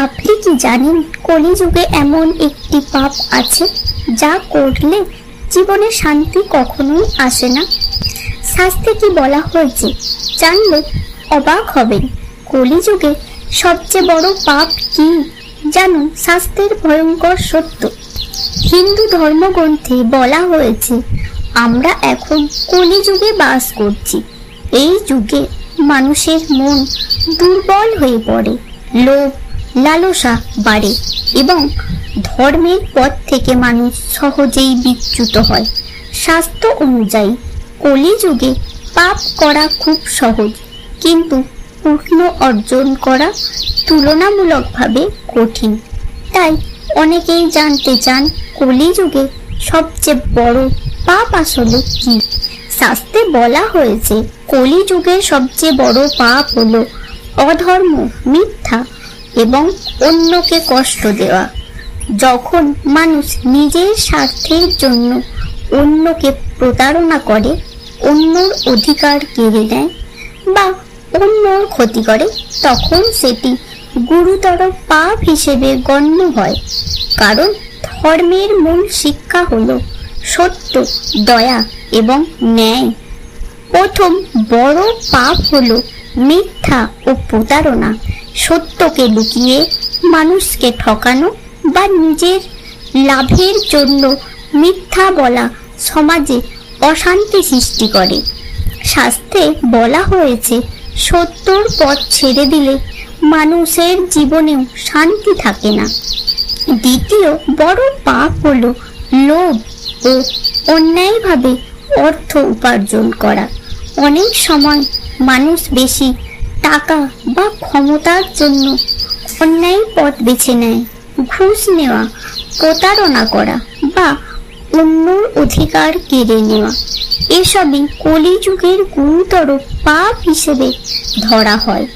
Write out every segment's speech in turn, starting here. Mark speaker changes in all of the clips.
Speaker 1: আপনি কি জানেন কলিযুগে এমন একটি পাপ আছে যা করলে জীবনে শান্তি কখনোই আসে না? শাস্ত্রে কি বলা হয়েছে জানলে অবাক হবেন। কলিযুগে সবচেয়ে বড় পাপ কি জানুন শাস্ত্রের ভয়ঙ্কর সত্য। হিন্দু ধর্মগ্রন্থে বলা হয়েছে আমরা এখন কলিযুগে বাস করছি। এই যুগে মানুষের মন দুর্বল হয়ে পড়ে, লোভ লালসা বাড়ে এবং ধর্মের পথ থেকে মানুষ সহজেই বিচ্যুত হয়। শাস্ত্র অনুযায়ী কলিযুগে পাপ করা খুব সহজ, কিন্তু পুণ্য অর্জন করা তুলনামূলকভাবে কঠিন। তাই অনেকেই জানতে চান কলিযুগে সবচেয়ে বড় পাপ আসলে কি। শাস্ত্রে বলা হয়েছে কলিযুগের সবচেয়ে বড় পাপ হলো অধর্ম, মিথ্যা এবং অন্যকে কষ্ট দেওয়া। যখন মানুষ নিজের স্বার্থের জন্য অন্যকে প্রতারণা করে, অন্যর অধিকার কেড়ে নেয় বা অন্যর ক্ষতি করে, তখন সেটি গুরুতর পাপ হিসেবে গণ্য হয়। কারণ ধর্মের মূল শিক্ষা হলো সত্য, দয়া এবং ন্যায়। প্রথম বড় পাপ হলো মিথ্যা ও প্রতারণা। সত্যকে লুকিয়ে মানুষকে ঠকানো বা নিজের লাভের জন্য মিথ্যা বলা সমাজে অশান্তি সৃষ্টি করে। শাস্ত্রে বলা হয়েছে সত্যর পথ ছেড়ে দিলে মানুষের জীবনেও শান্তি থাকে না। দ্বিতীয় বড় পাপ হলো লোভ ও অন্যায়ভাবে অর্থ উপার্জন করা। অনেক সময় মানুষ বেশি টাকা বা ক্ষমতার জন্য অন্যায় পথ বেছে নেয়। ঘুষ নেওয়া, প্রতারণা করা বা অন্যর অধিকার কেড়ে নেওয়া এসবই কলিযুগের গুরুতর পাপ হিসেবে ধরা হয়।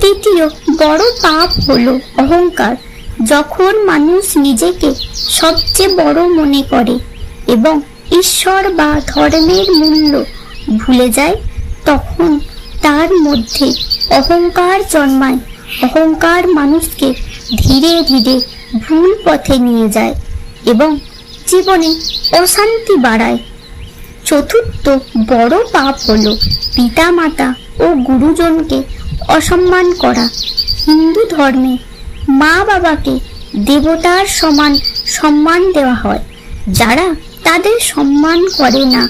Speaker 1: তৃতীয় বড় পাপ হলো অহংকার। যখন মানুষ নিজেকে সবচেয়ে বড় মনে করে এবং ঈশ্বর বা ধর্মের মূল্য ভুলে যায়, তখন তার মধ্যে অহংকার জন্মায়। অহংকার মানুষকে ধীরে ধীরে ভুল পথে নিয়ে যায় এবং জীবনে অশান্তি বাড়ায়। চতুর্থ বড় পাপ হলো পিতামাতা ও গুরুজনকে অসম্মান করা। হিন্দু ধর্মে মা বাবাকে দেবতার সমান সম্মান দেওয়া হয়। যারা তাদের সম্মান করে না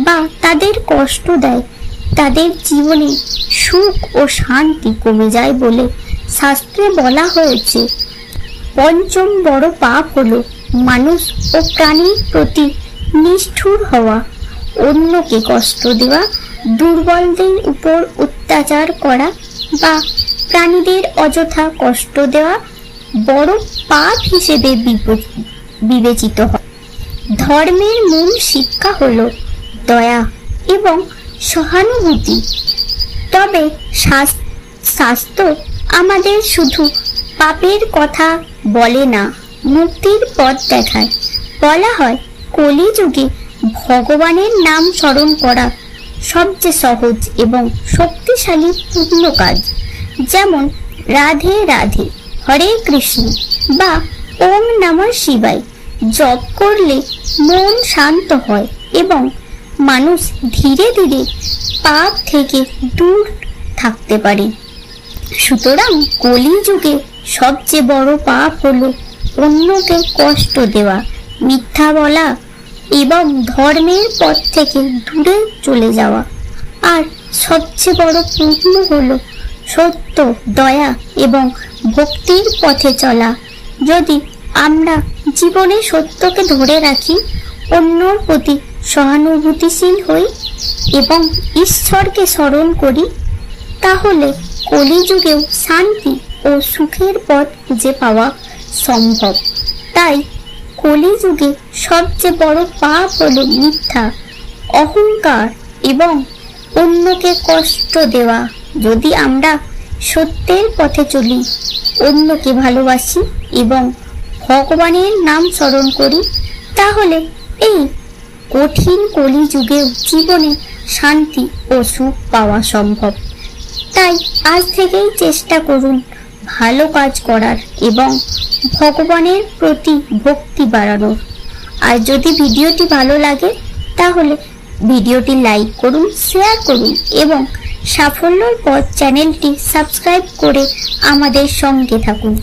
Speaker 1: বা তাদের কষ্ট দেয়, তাদের জীবনে সুখ ও শান্তি কমে যায় বলে শাস্ত্রে বলা হয়েছে। পঞ্চম বড় পাপ হলো মানুষ ও প্রাণীর প্রতি নিষ্ঠুর হওয়া, অন্যকে কষ্ট দেওয়া, দুর্বলদের উপর অত্যাচার করা বা প্রাণীদের অযথা কষ্ট দেওয়া বড় পাপ হিসেবে বিবেচিত হয়। ধর্মের মূল শিক্ষা হলো দয়া এবং সহানুভূতি। তবে শাস্ত্র আমাদের শুধু পাপের কথা বলে না, মুক্তির পথ দেখায়। বলা হয় কলিযুগে ভগবানের নাম স্মরণ করা সবচেয়ে সহজ এবং শক্তিশালী পূর্ণ কাজ। যেমন রাধে রাধে, হরে কৃষ্ণ বা ওম নমঃ শিবায় জপ করলে মন শান্ত হয় এবং মানুষ ধীরে ধীরে পাপ থেকে দূর থাকতে পারে। সুতরাং কলিযুগে সবচেয়ে বড় পাপ হলো অন্যকে কষ্ট দেওয়া, মিথ্যা বলা এবং ধর্মের পথ থেকে দূরে চলে যাওয়া। আর সবচেয়ে বড় পুণ্য হলো সত্য, দয়া এবং ভক্তির পথে চলা। যদি আমরা জীবনে সত্যকে ধরে রাখি, অন্যর প্রতি সহানুভূতিশীল হই এবং ঈশ্বরকে স্মরণ করি, তাহলে কলিযুগেও শান্তি ও সুখের পথ খুঁজে পাওয়া সম্ভব। তাই কলিযুগে সবচেয়ে বড় পাপ হলো মিথ্যা, অহংকার এবং অন্যকে কষ্ট দেওয়া। যদি আমরা সত্যের পথে চলি, অন্যকে ভালোবাসি এবং ভগবানের নাম স্মরণ করি, তাহলে এই কঠিন কলিযুগেও জীবনে শান্তি ও সুখ পাওয়া সম্ভব। তাই আজ থেকেই চেষ্টা করুন ভালো কাজ করার এবং ভগবানের প্রতি ভক্তি বাড়ানোর। আর যদি ভিডিওটি ভালো লাগে তাহলে ভিডিওটি লাইক করুন, শেয়ার করুন এবং সাফল্যর পথ চ্যানেলটি সাবস্ক্রাইব করে আমাদের সঙ্গে থাকুন।